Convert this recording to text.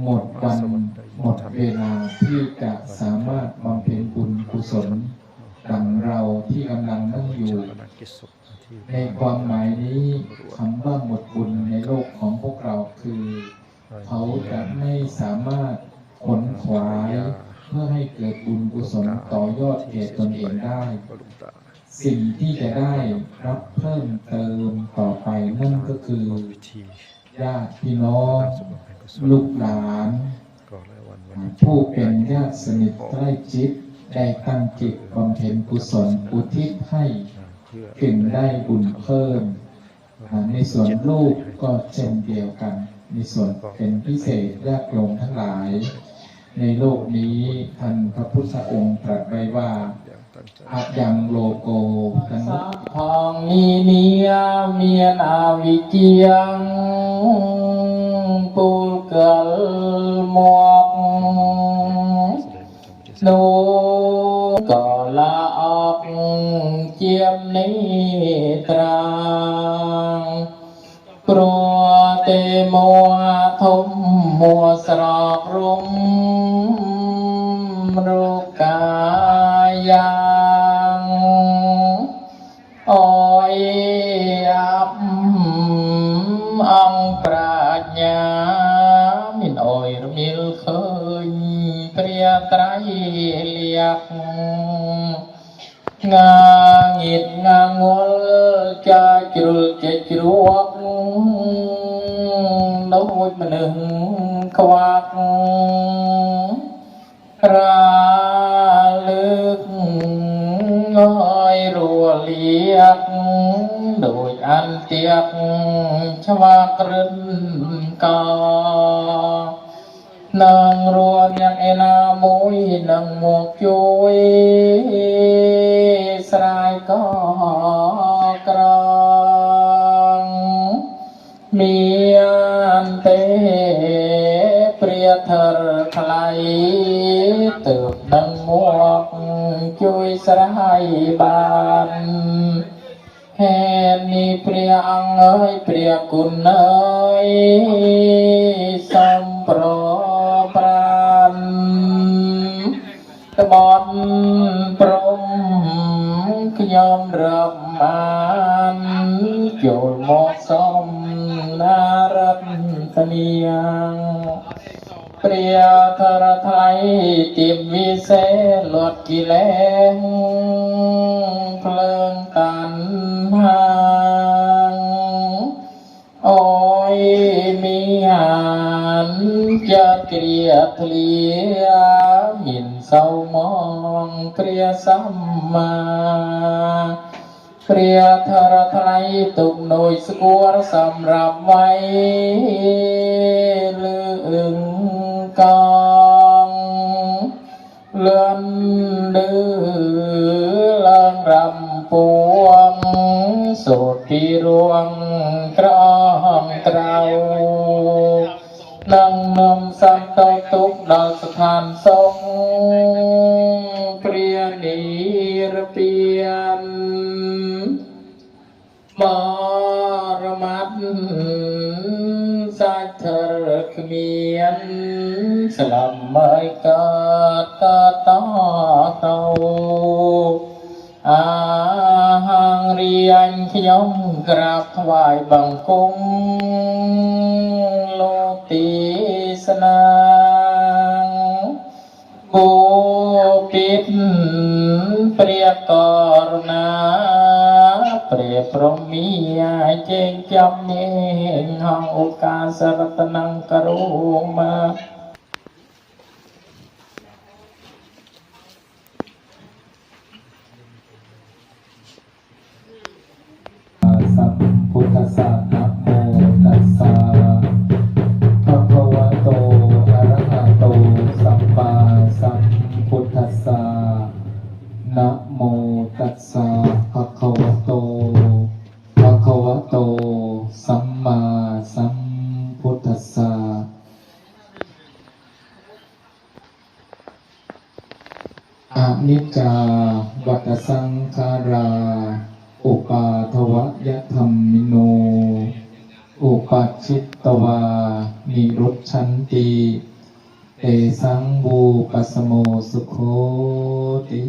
หมดวันหมดเวลาที่จะสามารถบำเพ็ญบุญกุศลดังเราที่กำลังนั่งอยู่ในความหมายนี้คำว่าหมดบุญในโลกของพวกเราคือเขาจะไม่สามารถขนขวายเพื่อให้เกิดบุญกุศลต่อยอดแก่ตนเองได้สิ่งที่จะได้รับเพิ่มเติมต่อไปนั่นก็คือญาติพี่น้องลูกหลานผู้เป็นญาติสนิทใกล้ชิดได้ตั้งจิตบำเพ็ญกุศลอุทิศให้จึงได้บุญเพิ่มในส่วนลูกก็เช่นเดียวกันในส่วนเป็นพิเศษญาติโยมทั้งหลายในโลกนี้ท่านพระพุทธองค์ตรัสไว้ว่าอายังโลโกกันพองมีเนียเมียนาวิเจียงปูเกลมวกนูก็ละออกเจียมนิตรังปรัวเตมัวทมมัวสรอกรุมรูกายางอ้อยอับอังปราญญามินอ้อยรมิลเคยเปรียไตรเลียกงางิดงางวลจะจรุลจะจรวกโดยมันหนึ่งควักราลึกง้อยรัวเลียกโดยอันเตียกชวากรึนกานางรัวยังเอนามุยนางหมวกจุยสลายก็กรองมีอันเตเปรียเธอใครเติบดังหมวกจุยสลายบานแห่นี้เปรียอังเอ้ยเปรียกุณเอ้ยสัมปรปรานตะบอนปรมขยอมรับมานโยมหมอกสมนารัตเนียงเปรียธรไทยติมวิเศษลดกิเลสเพลิงตันหางโอ้ยมีหันจะเกลียดเลียหมิ่นเศร้ามองเกลียสัมมาเปรียธรไทยตุกโดยสกัวสำหรับไว้ลึงกองเลื่อนดื้อเลื่อนรำปวงสุดที่รวงกระห้องเตรานั่งนมสัมโตตุกดอกสถานทรงเปรียนีระเปียนมรมัดสัจเธอขเมียนสลัมไม่กาตาตาเตาอาหังเรียนขยมกราบถวายบังคมโลติสนางบูปิดเปรียกรณาเปรียพรหมีเจงจำเนงหังโอกาสรัตนังกรุมาสัมพุทธัสสะนะโมตัสสะภะคะวะโตอะระหะโตสัมมาสัมพุทธัสสะนะโมตัสสะภะคะวะโตสัมมาสัมพุทธัสสะอนิจจาวัฏสังขาราอุปาทวะยะธัมมิโน อุปัชชิตตวานิรุชชันติเตสังบูปัสสโมสุโคติ